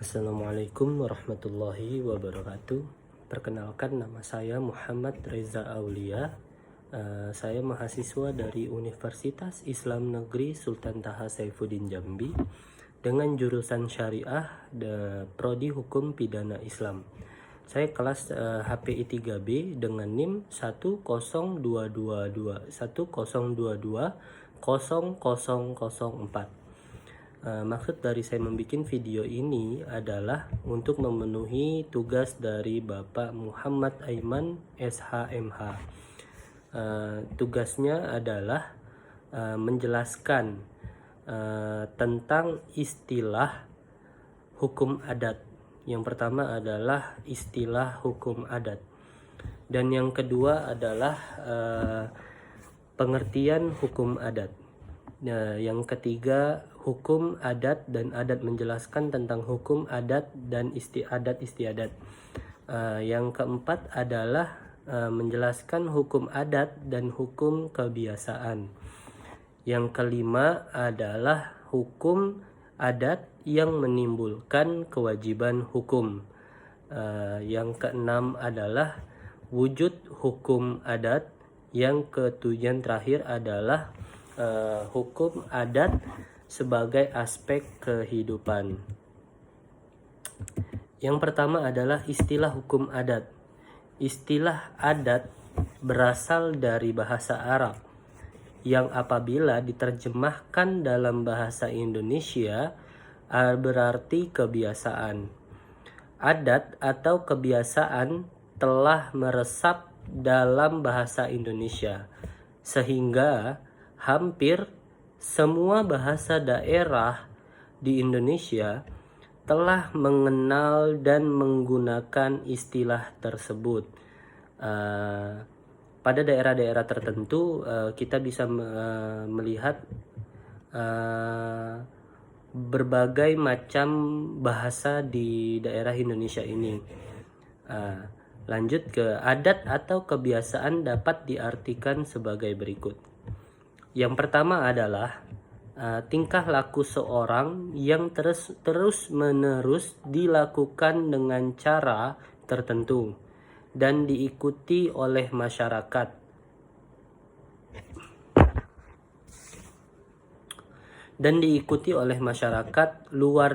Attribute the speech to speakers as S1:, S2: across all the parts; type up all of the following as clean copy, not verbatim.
S1: Assalamualaikum warahmatullahi wabarakatuh. Perkenalkan, nama saya Muhammad Reza Aulia. Saya mahasiswa dari Universitas Islam Negeri Sultan Taha Saifuddin Jambi dengan jurusan Syariah dan Prodi Hukum Pidana Islam. Saya kelas HPI 3B dengan NIM 10222 1022 0004. Maksud dari saya membuat video ini adalah untuk memenuhi tugas dari Bapak Muhammad Aiman SHMH. Tugasnya adalah menjelaskan tentang istilah hukum adat. Yang pertama adalah istilah hukum adat, dan yang kedua adalah pengertian hukum adat. Nah, yang ketiga, hukum adat dan adat, menjelaskan tentang hukum adat dan istiadat. Yang keempat adalah menjelaskan hukum adat dan hukum kebiasaan. Yang kelima adalah hukum adat yang menimbulkan kewajiban hukum. Yang keenam adalah wujud hukum adat. Yang ketujuh terakhir adalah hukum adat sebagai aspek kehidupan. Yang pertama adalah istilah hukum adat. Istilah adat berasal dari bahasa Arab yang apabila diterjemahkan dalam bahasa Indonesia berarti kebiasaan. Adat atau kebiasaan telah meresap dalam bahasa Indonesia sehingga hampir semua bahasa daerah di Indonesia telah mengenal dan menggunakan istilah tersebut. Pada daerah-daerah tertentu kita bisa melihat berbagai macam bahasa di daerah Indonesia ini. Lanjut ke adat atau kebiasaan dapat diartikan sebagai berikut. Yang pertama adalah tingkah laku seorang yang terus-menerus dilakukan dengan cara tertentu dan diikuti oleh masyarakat. Luar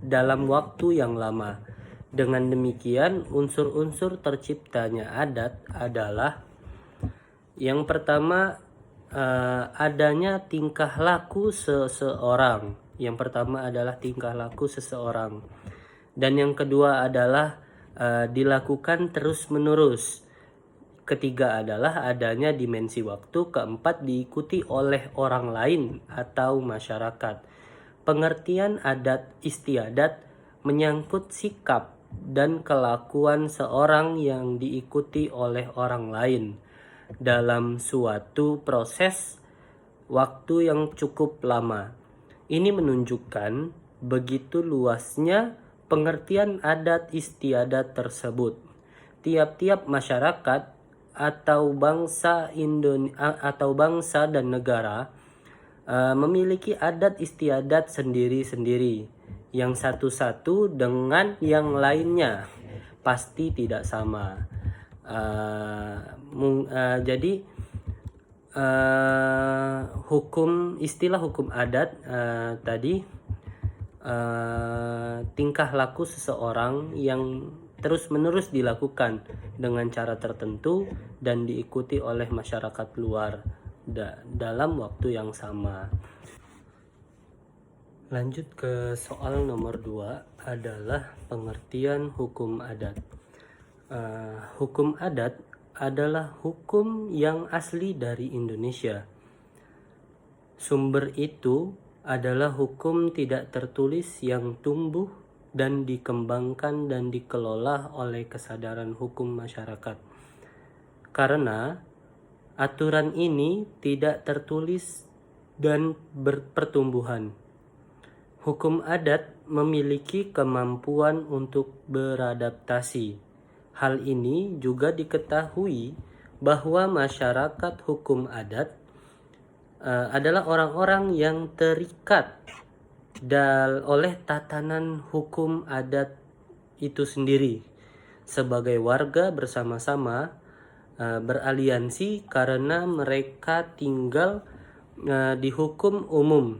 S1: dalam waktu yang lama. Dengan demikian, unsur-unsur terciptanya adat adalah: yang pertama, adanya tingkah laku seseorang. Dan yang kedua adalah dilakukan terus-menerus. Ketiga adalah adanya dimensi waktu. Keempat, diikuti oleh orang lain atau masyarakat. Pengertian adat istiadat menyangkut sikap dan kelakuan seorang yang diikuti oleh orang lain dalam suatu proses waktu yang cukup lama. Ini menunjukkan begitu luasnya pengertian adat istiadat tersebut. Tiap-tiap masyarakat atau bangsa dan negara memiliki adat istiadat sendiri-sendiri yang satu-satu dengan yang lainnya pasti tidak sama. Jadi istilah hukum adat tadi tingkah laku seseorang yang terus-menerus dilakukan dengan cara tertentu dan diikuti oleh masyarakat luar dalam waktu yang sama. Lanjut ke soal nomor 2 adalah pengertian hukum adat. Hukum adat adalah hukum yang asli dari Indonesia. Sumber itu adalah hukum tidak tertulis yang tumbuh dan dikembangkan dan dikelola oleh kesadaran hukum masyarakat. Karena aturan ini tidak tertulis dan berpertumbuhan, hukum adat memiliki kemampuan untuk beradaptasi. Hal ini juga diketahui bahwa masyarakat hukum adat adalah orang-orang yang terikat oleh tatanan hukum adat itu sendiri. Sebagai warga bersama-sama beraliansi karena mereka tinggal di hukum umum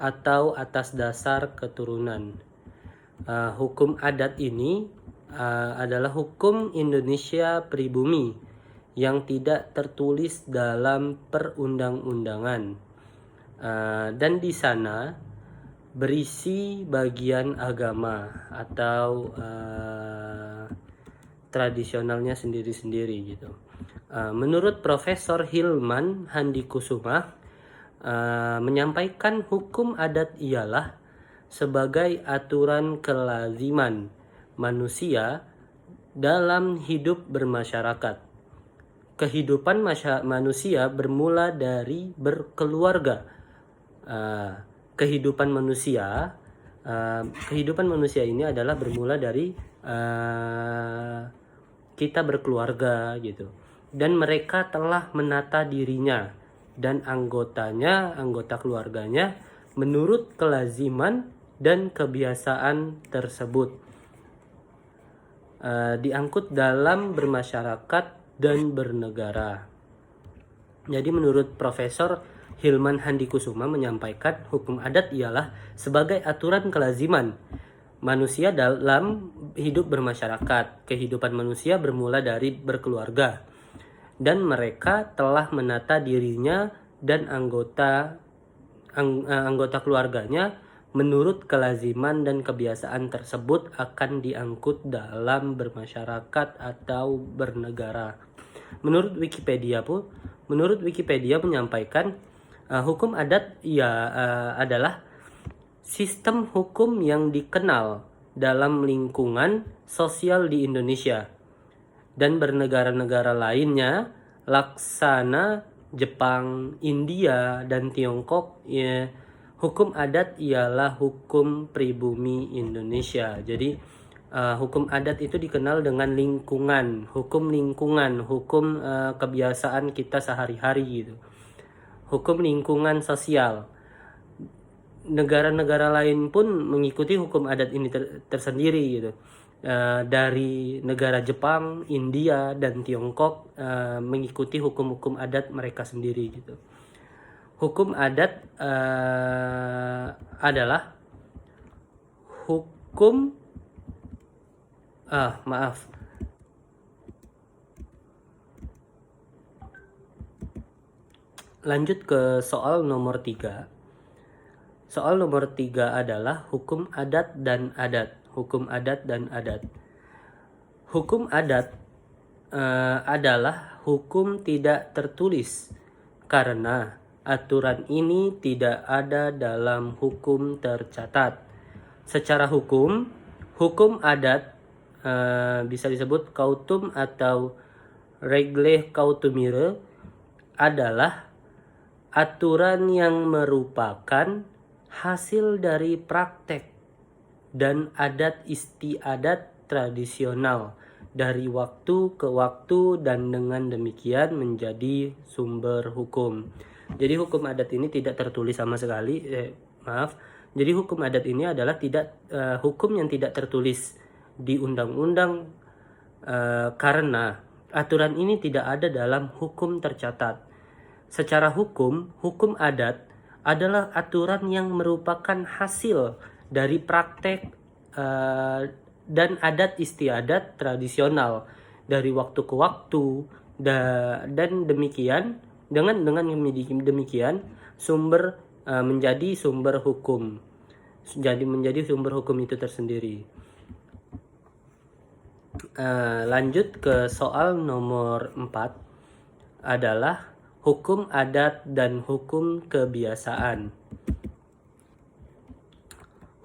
S1: atau atas dasar keturunan. Hukum adat ini adalah hukum Indonesia pribumi yang tidak tertulis dalam perundang-undangan, dan di sana berisi bagian agama atau tradisionalnya sendiri-sendiri gitu. Menurut Profesor Hilman Handikusuma, menyampaikan hukum adat ialah sebagai aturan kelaziman manusia dalam hidup bermasyarakat. Kehidupan manusia bermula dari berkeluarga. Kehidupan manusia ini adalah bermula dari kita berkeluarga gitu, dan mereka telah menata dirinya dan anggota keluarganya menurut kelaziman dan kebiasaan tersebut, diangkut dalam bermasyarakat dan bernegara. Jadi menurut Profesor Hilman Handikusuma menyampaikan hukum adat ialah sebagai aturan kelaziman manusia dalam hidup bermasyarakat. Kehidupan manusia bermula dari berkeluarga, dan mereka telah menata dirinya dan anggota keluarganya menurut kelaziman dan kebiasaan tersebut akan diangkut dalam bermasyarakat atau bernegara. Menurut Wikipedia menyampaikan hukum adat adalah sistem hukum yang dikenal dalam lingkungan sosial di Indonesia dan bernegara-negara lainnya, laksana Jepang, India, dan Tiongkok. Hukum adat ialah hukum pribumi Indonesia. Jadi hukum adat itu dikenal dengan hukum kebiasaan kita sehari-hari gitu. Hukum lingkungan sosial. Negara-negara lain pun mengikuti hukum adat ini tersendiri gitu. Dari negara Jepang, India, dan Tiongkok mengikuti hukum-hukum adat mereka sendiri gitu. Hukum adat adalah hukum Lanjut ke soal nomor 3. Soal nomor 3 adalah hukum adat dan adat. Hukum adat dan adat. Hukum adat adalah hukum tidak tertulis karena aturan ini tidak ada dalam hukum tercatat. Secara hukum adat bisa disebut kautum atau regle kautumire adalah aturan yang merupakan hasil dari praktek dan adat istiadat tradisional dari waktu ke waktu, dan dengan demikian menjadi sumber hukum. Jadi hukum adat ini tidak tertulis sama sekali. Jadi hukum adat ini adalah hukum yang tidak tertulis di undang-undang karena aturan ini tidak ada dalam hukum tercatat. Secara hukum adat adalah aturan yang merupakan hasil dari praktek dan adat istiadat tradisional dari waktu ke waktu, dan demikian dengan demikian menjadi sumber hukum. Jadi menjadi sumber hukum itu tersendiri. Lanjut ke soal nomor 4 adalah hukum adat dan hukum kebiasaan.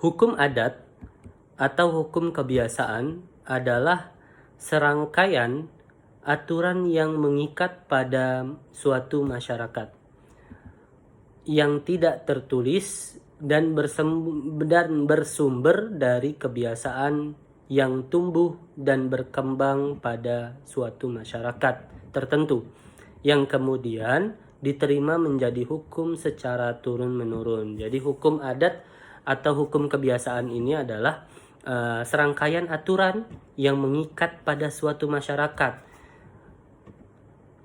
S1: Hukum adat atau hukum kebiasaan adalah serangkaian aturan yang mengikat pada suatu masyarakat yang tidak tertulis dan bersumber dari kebiasaan yang tumbuh dan berkembang pada suatu masyarakat tertentu, yang kemudian diterima menjadi hukum secara turun-menurun. Jadi hukum adat atau hukum kebiasaan ini adalah serangkaian aturan yang mengikat pada suatu masyarakat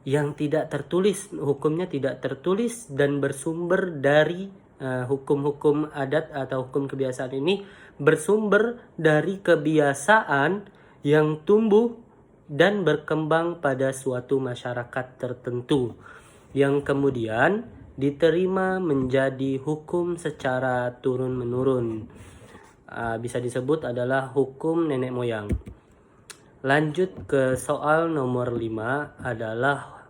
S1: yang tidak tertulis, hukumnya tidak tertulis dan bersumber dari hukum-hukum adat atau hukum kebiasaan ini bersumber dari kebiasaan yang tumbuh dan berkembang pada suatu masyarakat tertentu yang kemudian diterima menjadi hukum secara turun-menurun. Bisa disebut adalah hukum nenek moyang. Lanjut ke soal nomor 5 adalah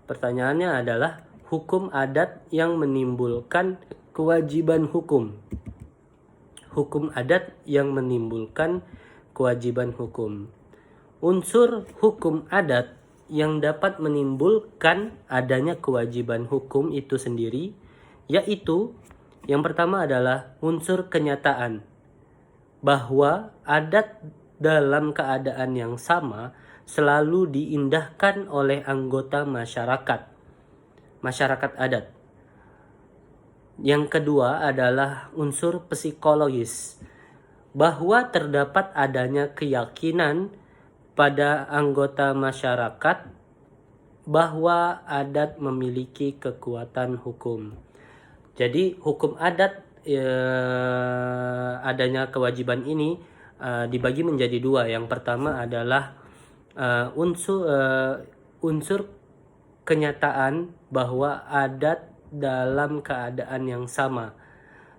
S1: pertanyaannya adalah hukum adat yang menimbulkan kewajiban hukum. Hukum adat yang menimbulkan kewajiban hukum. Unsur hukum adat yang dapat menimbulkan adanya kewajiban hukum itu sendiri, yaitu yang pertama adalah unsur kenyataan bahwa adat dalam keadaan yang sama selalu diindahkan oleh anggota masyarakat adat. Yang kedua adalah unsur psikologis, bahwa terdapat adanya keyakinan pada anggota masyarakat bahwa adat memiliki kekuatan hukum. Jadi hukum adat adanya kewajiban ini dibagi menjadi dua. Yang pertama adalah unsur kenyataan bahwa adat dalam keadaan yang sama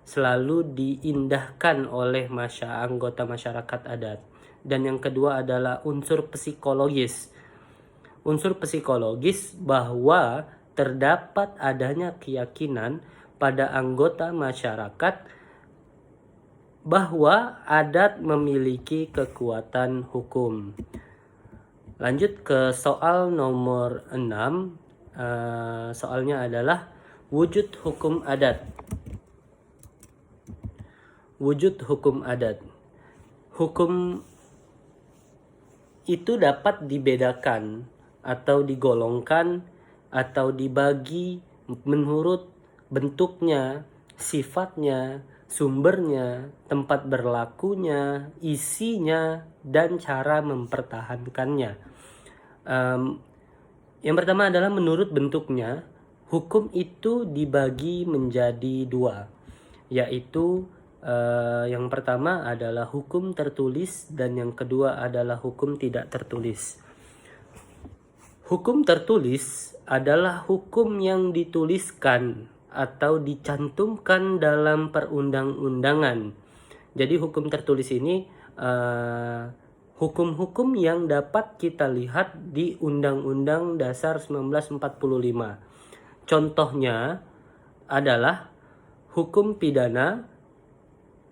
S1: selalu diindahkan oleh anggota masyarakat adat. Dan yang kedua adalah unsur psikologis. Unsur psikologis bahwa terdapat adanya keyakinan pada anggota masyarakat bahwa adat memiliki kekuatan hukum. Lanjut ke soal nomor 6. Soalnya adalah wujud hukum adat. Wujud hukum adat. Hukum itu dapat dibedakan atau digolongkan atau dibagi menurut bentuknya, sifatnya, sumbernya, tempat berlakunya, isinya, dan cara mempertahankannya. Yang pertama adalah menurut bentuknya. Hukum itu dibagi menjadi dua, yaitu yang pertama adalah hukum tertulis dan yang kedua adalah hukum tidak tertulis. Hukum tertulis adalah hukum yang dituliskan atau dicantumkan dalam perundang-undangan. Jadi hukum tertulis ini hukum-hukum yang dapat kita lihat di Undang-Undang Dasar 1945. Contohnya adalah hukum pidana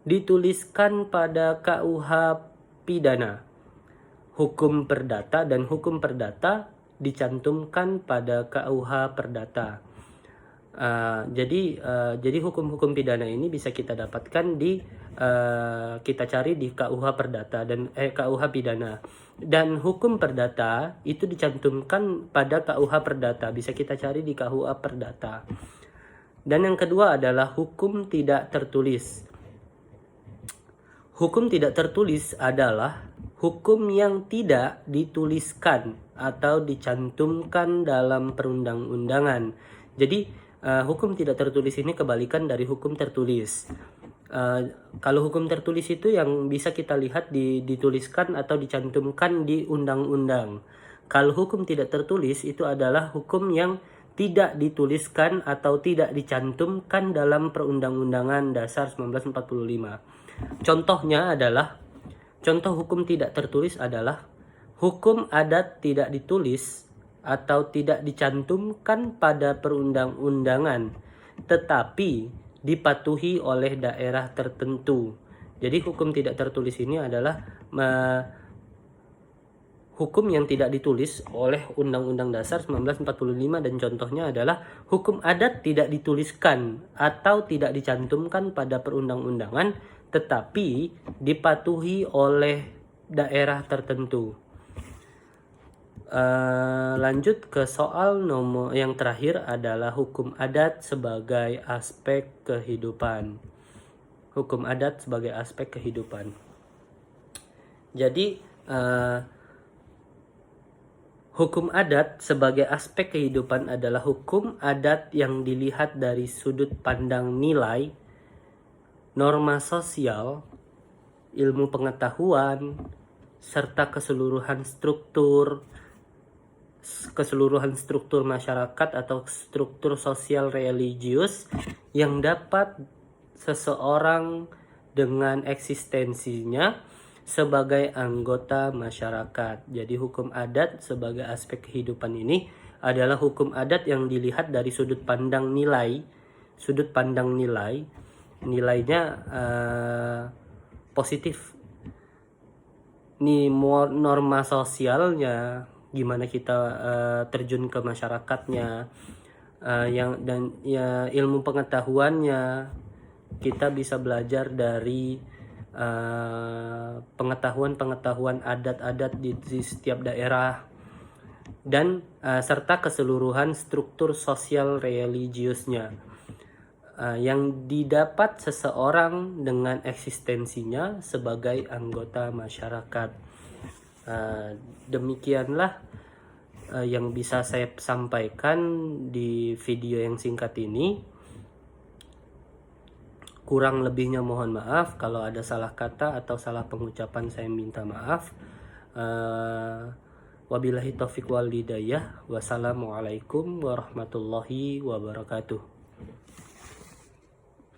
S1: dituliskan pada KUH pidana. Hukum perdata dan hukum perdata dicantumkan pada KUH perdata. Jadi hukum-hukum pidana ini bisa kita dapatkan di kita cari di KUH perdata dan KUH pidana. Dan hukum perdata itu dicantumkan pada KUH perdata, bisa kita cari di KUH perdata. Dan yang kedua adalah hukum tidak tertulis. Hukum tidak tertulis adalah hukum yang tidak dituliskan atau dicantumkan dalam perundang-undangan. Jadi hukum tidak tertulis ini kebalikan dari hukum tertulis. Kalau hukum tertulis itu yang bisa kita lihat dituliskan atau dicantumkan di undang-undang. Kalau hukum tidak tertulis itu adalah hukum yang tidak dituliskan atau tidak dicantumkan dalam perundang-undangan Dasar 1945. Contoh hukum tidak tertulis adalah hukum adat tidak ditulis atau tidak dicantumkan pada perundang-undangan, tetapi dipatuhi oleh daerah tertentu. Jadi hukum tidak tertulis ini adalah hukum yang tidak ditulis oleh Undang-Undang Dasar 1945 dan contohnya adalah hukum adat tidak dituliskan atau tidak dicantumkan pada perundang-undangan tetapi dipatuhi oleh daerah tertentu. Lanjut ke soal nomor yang terakhir adalah hukum adat sebagai aspek kehidupan. hukum adat sebagai aspek kehidupan. Jadi hukum adat sebagai aspek kehidupan adalah hukum adat yang dilihat dari sudut pandang nilai, norma sosial, ilmu pengetahuan, serta keseluruhan struktur masyarakat atau struktur sosial religius yang dapat seseorang dengan eksistensinya sebagai anggota masyarakat. Jadi hukum adat sebagai aspek kehidupan ini adalah hukum adat yang dilihat dari sudut pandang nilai. Sudut pandang nilainya positif. Norma sosialnya, gimana kita terjun ke masyarakatnya, ilmu pengetahuannya, kita bisa belajar dari pengetahuan adat-adat di setiap daerah, dan serta keseluruhan struktur sosial religiusnya yang didapat seseorang dengan eksistensinya sebagai anggota masyarakat. Demikianlah yang bisa saya sampaikan di video yang singkat ini. Kurang lebihnya mohon maaf. Kalau ada salah kata atau salah pengucapan, saya minta maaf. Wabillahi taufiq wal hidayah. Wassalamualaikum warahmatullahi wabarakatuh.